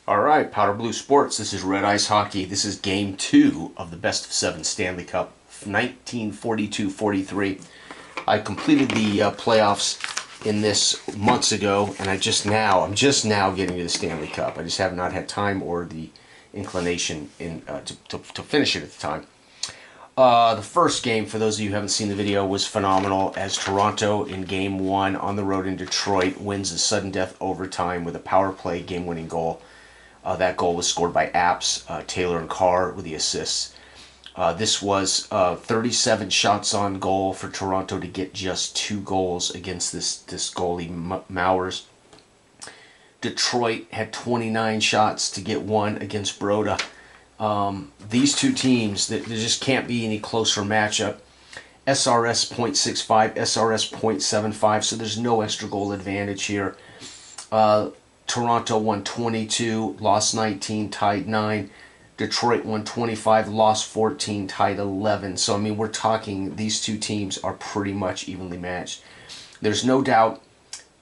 All right, Powder Blue Sports. This is Red Ice Hockey. This is Game 2 of the Best of 7 Stanley Cup, 1942-43. I completed the playoffs in this months ago, and I'm just now getting to the Stanley Cup. I just have not had time or the inclination to finish it at the time. The first game, for those of you who haven't seen the video, was phenomenal as Toronto in Game 1 on the road in Detroit wins a sudden death overtime with a power play game-winning goal. That goal was scored by Apps, Taylor, and Carr with the assists. This was 37 shots on goal for Toronto to get just 2 goals against this goalie, Mowers. Detroit had 29 shots to get 1 against Broda. These two teams, there just can't be any closer matchup. SRS .65, SRS .75, so there's no extra goal advantage here. Toronto won 22, lost 19, tied 9. Detroit won 25, lost 14, tied 11. So, I mean, we're talking these two teams are pretty much evenly matched. There's no doubt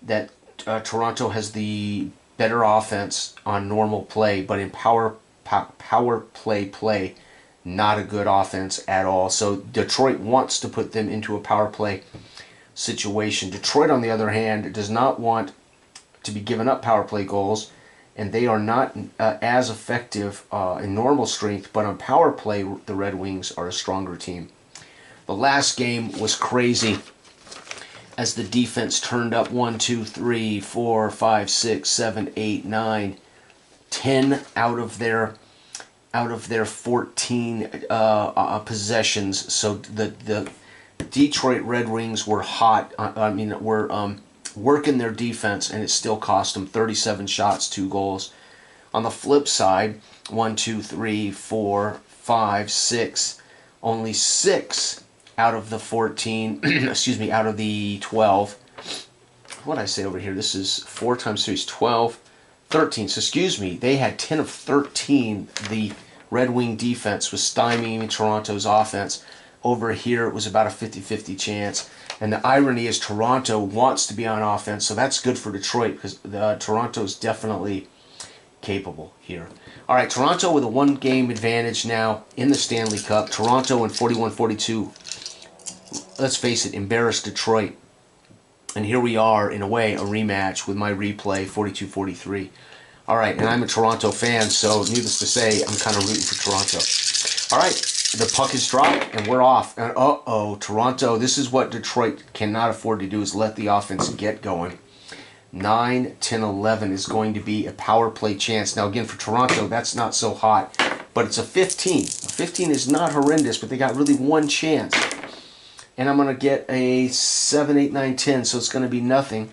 that Toronto has the better offense on normal play, but in power play, not a good offense at all. So Detroit wants to put them into a power play situation. Detroit, on the other hand, does not want to be giving up power play goals, and they are not as effective in normal strength, but on power play, the Red Wings are a stronger team. The last game was crazy as the defense turned up 1, 2, 3, 4, 5, 6, 7, 8, 9, 10 out of their 14 possessions. So the Detroit Red Wings were hot. Were working their defense, and it still cost them 37 shots, 2 goals. On the flip side, 1, 2, 3, 4, 5, 6, only 6 out of the 14, excuse me, out of the 12. What did I say over here? This is 4 times 3 is 12, 13. So, excuse me, they had 10 of 13. The Red Wing defense was stymieing Toronto's offense. Over here, it was about a 50-50 chance. And the irony is Toronto wants to be on offense, so that's good for Detroit because Toronto's definitely capable here. All right, Toronto with a 1-game advantage now in the Stanley Cup. Toronto in 41-42, let's face it, embarrassed Detroit. And here we are, in a way, a rematch with my replay, 42-43. All right, and I'm a Toronto fan, so needless to say, I'm kind of rooting for Toronto. All right, the puck is dropped, and we're off. And Toronto, this is what Detroit cannot afford to do, is let the offense get going. 9, 10, 11 is going to be a power play chance. Now, again, for Toronto, that's not so hot, but it's a 15. 15 is not horrendous, but they got really one chance. And I'm going to get a 7, 8, 9, 10, so it's going to be nothing.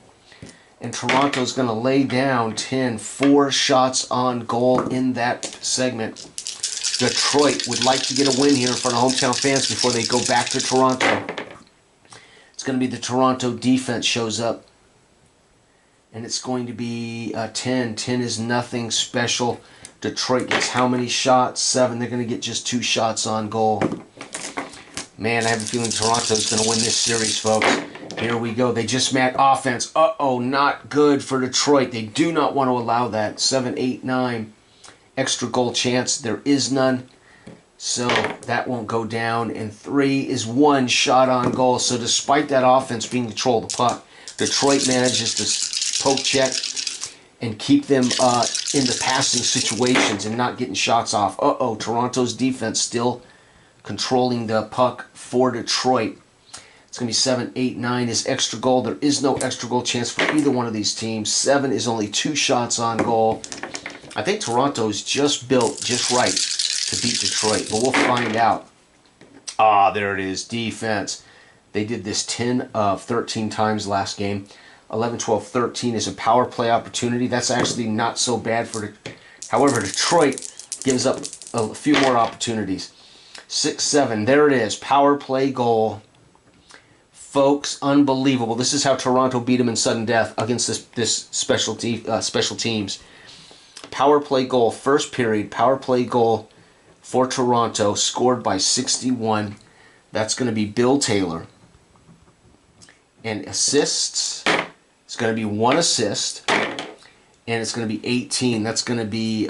And Toronto's going to lay down 10, 4 shots on goal in that segment. Detroit would like to get a win here in front of hometown fans before they go back to Toronto. It's going to be the Toronto defense shows up. And it's going to be 10. 10 is nothing special. Detroit gets how many shots? 7. They're going to get just 2 shots on goal. Man, I have a feeling Toronto's going to win this series, folks. Here we go. They just met offense. Not good for Detroit. They do not want to allow that. 7, 8, 9. Extra goal chance. There is none. So that won't go down. And 3 is 1 shot on goal. So despite that offense being control of the puck, Detroit manages to poke check and keep them in the passing situations and not getting shots off. Toronto's defense still controlling the puck for Detroit. It's going to be 7, 8, 9 is extra goal. There is no extra goal chance for either one of these teams. 7 is only 2 shots on goal. I think Toronto's just built just right to beat Detroit, but we'll find out. There it is, defense. They did this 10 of 13 times last game. 11, 12, 13 is a power play opportunity. That's actually not so bad for However, Detroit gives up a few more opportunities. 6, 7, there it is, power play goal. Folks, unbelievable. This is how Toronto beat them in sudden death against this special teams. Power play goal, first period, power play goal for Toronto, scored by 61. That's going to be Bill Taylor. And assists, it's going to be 1 assist. and it's going to be 18. That's going to be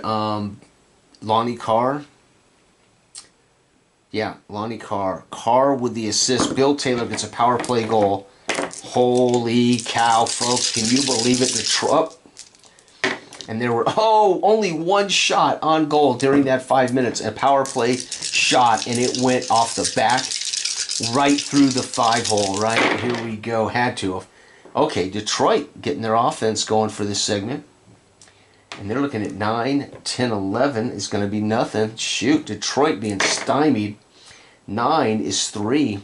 Lonnie Carr. Yeah, Lonnie Carr. Carr with the assist. Bill Taylor gets a power play goal. Holy cow, folks. Can you believe it? Detroit. And there were, only one shot on goal during that 5 minutes. A power play shot, and it went off the back right through the 5-hole, right? Here we go. Had to have. Okay, Detroit getting their offense going for this segment. And they're looking at 9, 10, 11 is going to be nothing. Shoot, Detroit being stymied. 9 is 3.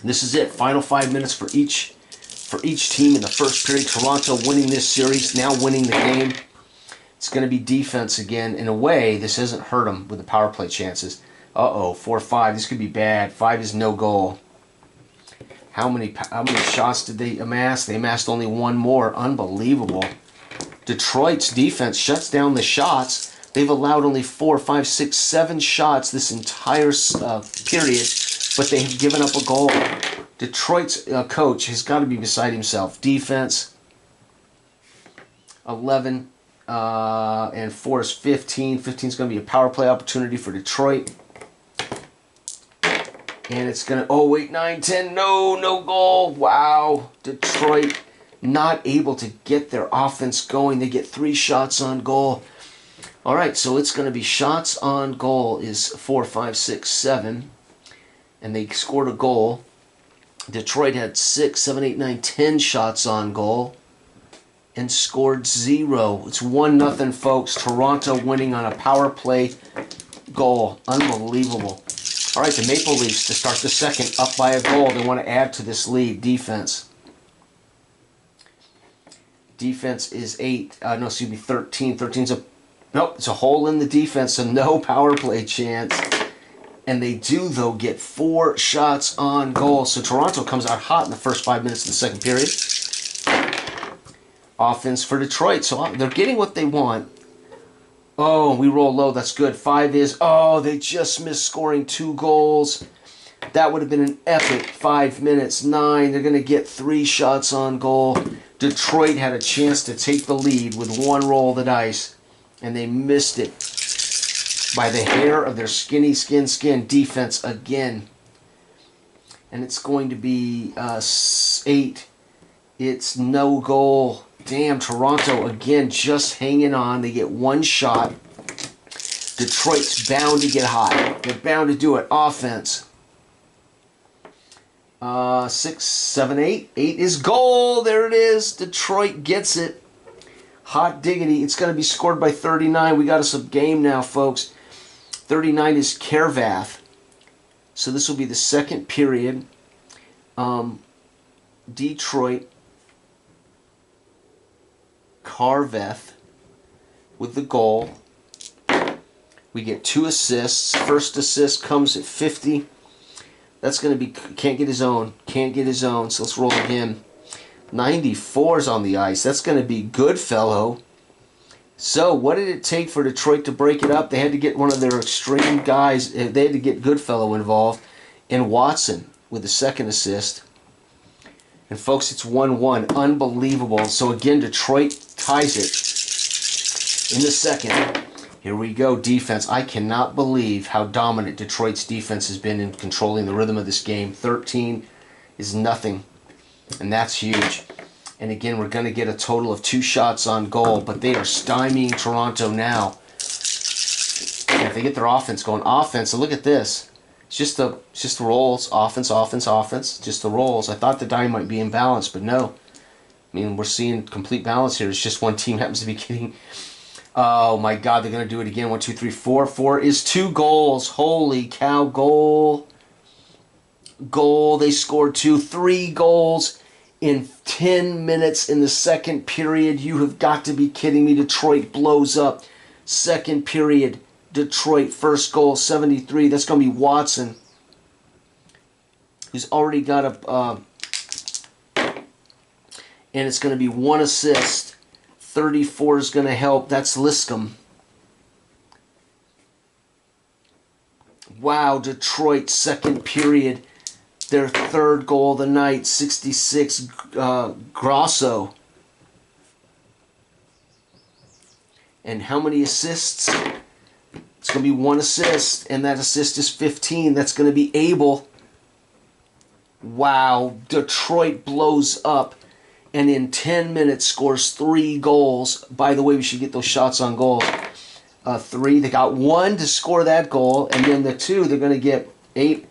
This is it. Final 5 minutes for each team in the first period. Toronto winning this series, now winning the game. It's going to be defense again. In a way, this hasn't hurt them with the power play chances. 4-5. This could be bad. 5 is no goal. How many shots did they amass? They amassed only one more. Unbelievable. Detroit's defense shuts down the shots. They've allowed only 4, 5, 6, 7 shots this entire period, but they have given up a goal. Detroit's coach has got to be beside himself. Defense, 11 and 4 is 15. 15 is going to be a power play opportunity for Detroit. And it's going to, 9, 10, no goal. Wow, Detroit not able to get their offense going. They get 3 shots on goal. All right, so it's going to be shots on goal is 4, 5, 6, 7. And they scored a goal. Detroit had 6, 7, 8, 9, 10 shots on goal and scored 0. It's 1-0, folks. Toronto winning on a power play goal. Unbelievable. All right, the Maple Leafs to start the second up by a goal. They want to add to this lead. Defense. Defense is 13. 13's it's a hole in the defense, so no power play chance. And they do, though, get 4 shots on goal. So Toronto comes out hot in the first 5 minutes of the second period. Offense for Detroit. So they're getting what they want. We roll low. That's good. 5 is, they just missed scoring 2 goals. That would have been an epic 5 minutes. 9, they're going to get 3 shots on goal. Detroit had a chance to take the lead with 1 roll of the dice, and they missed it by the hair of their skin. Defense again. And it's going to be 8. It's no goal. Damn, Toronto again just hanging on. They get 1 shot. Detroit's bound to get hot. They're bound to do it. Offense. 6, 7, 8. 8 is goal. There it is. Detroit gets it. Hot diggity. It's going to be scored by 39. We got us a game now, folks. 39 is Kervath. So this will be the second period. Detroit. Carveth with the goal. We get 2 assists. First assist comes at 50. That's going to be, can't get his own. So let's roll again. 94's on the ice. That's going to be Goodfellow. So what did it take for Detroit to break it up? They had to get one of their extreme guys. They had to get Goodfellow involved. And Watson with the second assist. And folks, it's 1-1. Unbelievable. So again, Detroit ties it in the second. Here we go, defense. I cannot believe how dominant Detroit's defense has been in controlling the rhythm of this game. 13 is nothing, and that's huge. And again, we're going to get a total of 2 shots on goal, but they are stymieing Toronto now. And if they get their offense going, so look at this. It's just the rolls, offense, just the rolls. I thought the die might be imbalanced, but no. I mean, we're seeing complete balance here. It's just one team happens to be getting... Oh my God, they're going to do it again. 1, 2, 3, 4. 4 is 2 goals. Holy cow, goal. They scored 2. 3 goals in 10 minutes in the second period. You have got to be kidding me. Detroit blows up. Second period, Detroit, first goal, 73. That's going to be Watson, who's already got a... and it's going to be 1 assist. 34 is going to help. That's Liscombe. Wow, Detroit, second period. Their 3rd goal of the night, 66, Grosso. And how many assists? It's going to be 1 assist, and that assist is 15. That's going to be Abel. Wow, Detroit blows up, and in 10 minutes scores 3 goals. By the way, we should get those shots on goal. 3, they got 1 to score that goal, and then the 2, they're going to get 8.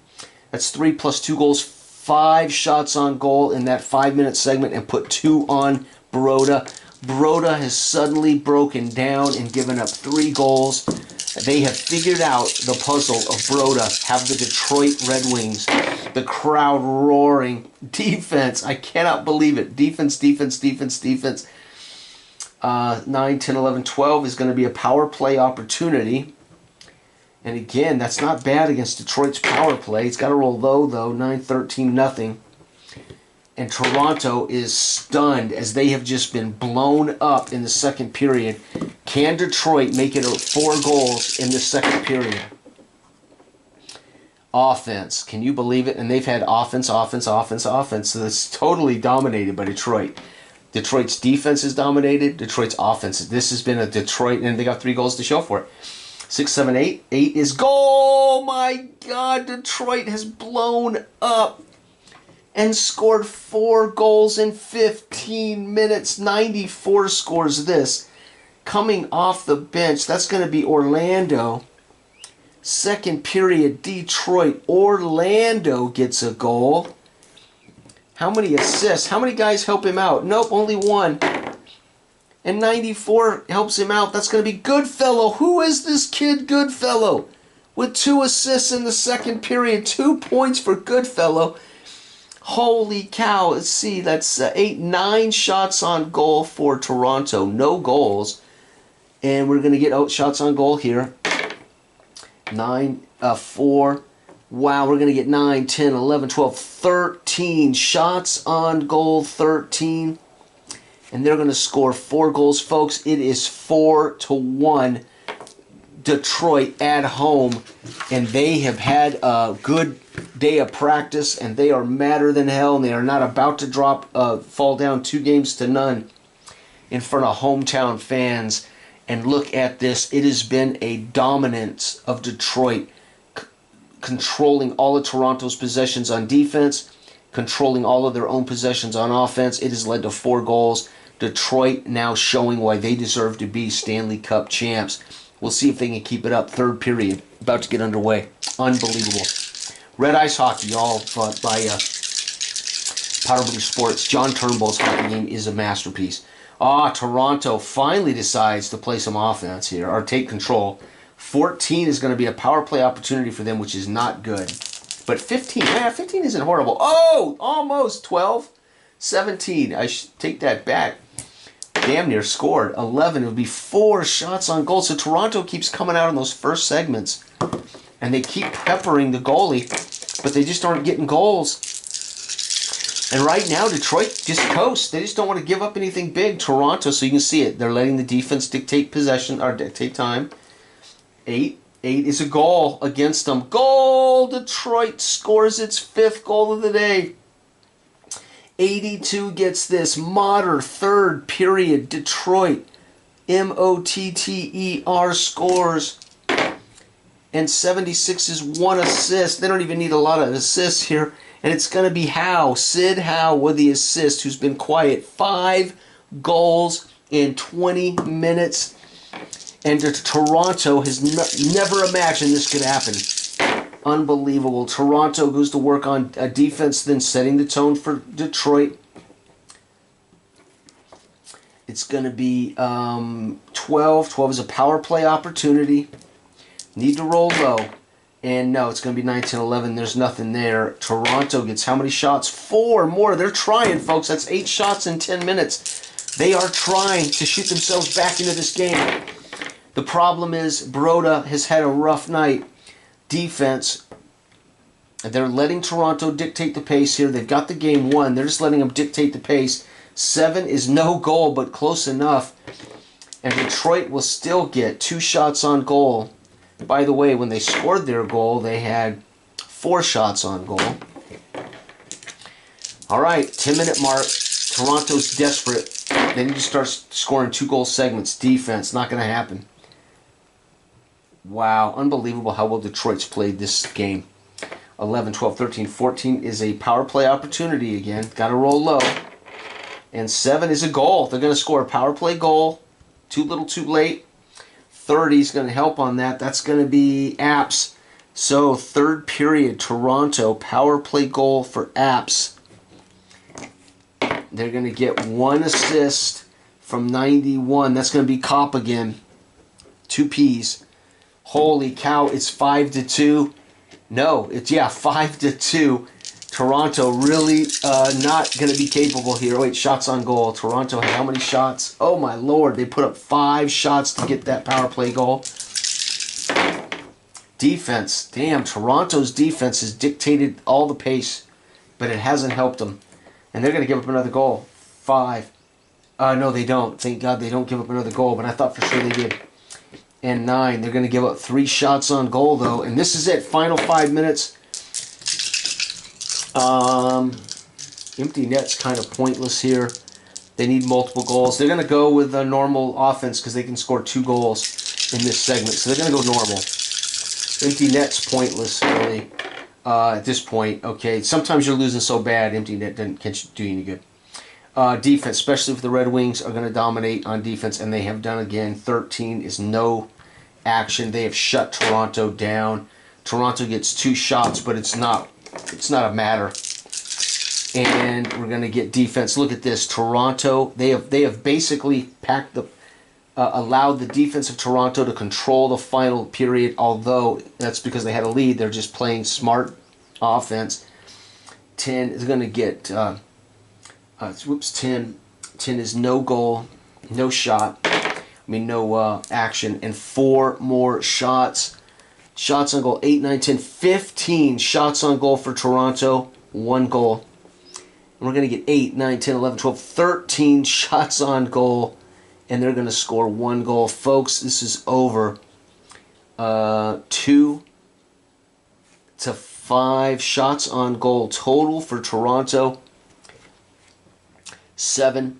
That's 3 plus 2 goals, 5 shots on goal in that 5-minute segment, and put 2 on Baroda. Baroda has suddenly broken down and given up 3 goals. They have figured out the puzzle of Baroda, have the Detroit Red Wings. The crowd roaring. Defense, I cannot believe it. Defense, defense, defense, defense. 9, 10, 11, 12 is going to be a power play opportunity. And again, that's not bad against Detroit's power play. It's got to roll low, though. 9, 13, nothing. And Toronto is stunned as they have just been blown up in the second period. Can Detroit make it 4 goals in the second period? Offense. Can you believe it? And they've had offense, offense, offense, offense. So it's totally dominated by Detroit. Detroit's defense is dominated. Detroit's offense. This has been a Detroit, and they got 3 goals to show for it. 6, 7, 8. 8 is goal. My God, Detroit has blown up and scored 4 goals in 15 minutes. 94 scores this. Coming off the bench, that's going to be Orlando. Second period, Detroit. Orlando gets a goal. How many assists? How many guys help him out? Nope, only 1. And 94 helps him out. That's going to be Goodfellow. Who is this kid, Goodfellow? With 2 assists in the second period. 2 points for Goodfellow. Holy cow. Let's see. That's 8, 9 shots on goal for Toronto. No goals. And we're going to get shots on goal here. 9, 4. Wow, we're going to get 9, 10, 11, 12, 13 shots on goal. 13. And they're going to score 4 goals, folks. It is 4-1. Detroit at home. And they have had a good day of practice, and they are madder than hell, and they are not about to fall down 2 games to none in front of hometown fans. And look at this. It has been a dominance of Detroit, controlling all of Toronto's possessions on defense, controlling all of their own possessions on offense. It has led to 4 goals. Detroit now showing why they deserve to be Stanley Cup champs. We'll see if they can keep it up. Third period, about to get underway. Unbelievable. Red Ice Hockey, all by Powder Blue Sports. John Turnbull's hockey game is a masterpiece. Toronto finally decides to play some offense here, or take control. 14 is going to be a power play opportunity for them, which is not good. But 15, 15 isn't horrible. Oh, almost 12. 17, I should take that back. Damn near scored. 11, it would be 4 shots on goal. So Toronto keeps coming out in those first segments, and they keep peppering the goalie, but they just aren't getting goals. And right now, Detroit just coasts. They just don't want to give up anything big. Toronto, so you can see it. They're letting the defense dictate possession, or dictate time. 8 is a goal against them. Goal! Detroit scores its 5th goal of the day. 82 gets this. Motter, third period. Detroit, Motter scores. And 76 is 1 assist. They don't even need a lot of assists here. And it's going to be Howe, Sid Howe with the assist, who's been quiet. 5 goals in 20 minutes. And Toronto has never imagined this could happen. Unbelievable. Toronto goes to work on a defense, then setting the tone for Detroit. It's going to be 12. 12 is a power play opportunity. Need to roll low. And no, it's going to be 9, 10, 11. There's nothing there. Toronto gets how many shots? 4 more. They're trying, folks. That's 8 shots in 10 minutes. They are trying to shoot themselves back into this game. The problem is Baroda has had a rough night. Defense, they're letting Toronto dictate the pace here. They've got the game won. They're just letting them dictate the pace. 7 is no goal, but close enough. And Detroit will still get 2 shots on goal. By the way, when they scored their goal, they had 4 shots on goal. All right, 10-minute mark. Toronto's desperate. Then you start scoring 2-goal segments. Defense, not going to happen. Wow, unbelievable how well Detroit's played this game. 11, 12, 13, 14 is a power play opportunity again. Got to roll low. And 7 is a goal. They're going to score a power play goal. Too little, too late. 30 is going to help on that. That's going to be Apps. So, third period, Toronto, power play goal for Apps. They're going to get 1 assist from 91. That's going to be Kopp again. 2 Ps. Holy cow, it's 5-2. No, it's, 5-2. Toronto really not going to be capable here. Wait, shots on goal. Toronto had how many shots? Oh, my Lord. They put up 5 shots to get that power play goal. Defense. Damn, Toronto's defense has dictated all the pace, but it hasn't helped them. And they're going to give up another goal. 5. No, they don't. Thank God they don't give up another goal, but I thought for sure they did. And 9. They're going to give up 3 shots on goal, though. And this is it. Final 5 minutes. Empty net's kind of pointless here. They need multiple goals. They're going to go with a normal offense because they can score 2 goals in this segment. So they're going to go normal. Empty net's pointless, really, at this point. Okay, sometimes you're losing so bad, empty net can't do you any good. Defense, especially if the Red Wings are going to dominate on defense, and they have done again. 13 is no action. They have shut Toronto down. Toronto gets 2 shots, but it's not a matter. And we're going to get defense. Look at this. Toronto, they have basically allowed the defense of Toronto to control the final period, although that's because they had a lead. They're just playing smart offense. 10 is going to get, 10. 10 is no goal, no shot. No action. And 4 more shots. Shots on goal, 8, 9, 10, 15 shots on goal for Toronto, 1 goal. And we're going to get 8, 9, 10, 11, 12, 13 shots on goal, and they're going to score 1 goal. Folks, this is over. 2 to 5 shots on goal total for Toronto. 7,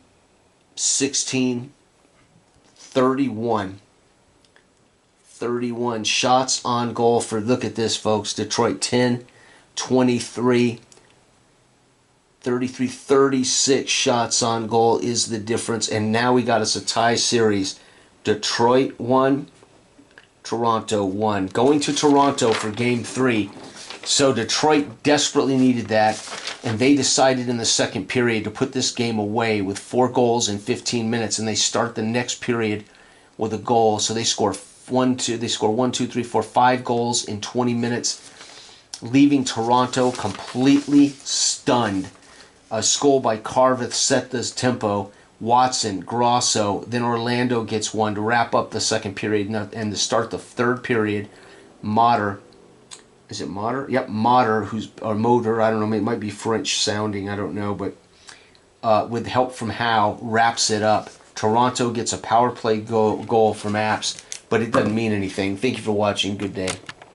16, 31. 31 shots on goal for, look at this, folks. Detroit 10, 23, 33, 36 shots on goal is the difference. And now we got us a tie series. Detroit 1, Toronto 1. Going to Toronto for Game 3. So Detroit desperately needed that, and they decided in the second period to put this game away with 4 goals in 15 minutes, and they start the next period with a goal. So they score 1, 2, 3, 4, 5 goals in 20 minutes, leaving Toronto completely stunned. A goal by Carveth set this tempo. Watson, Grosso, then Orlando gets 1 to wrap up the second period and to start the third period. Motter, is it Motter? Yep, Motter, or Motor, I don't know, it might be French sounding, I don't know, but with help from Howe, wraps it up. Toronto gets a power play goal from Apps, but it doesn't mean anything. Thank you for watching. Good day.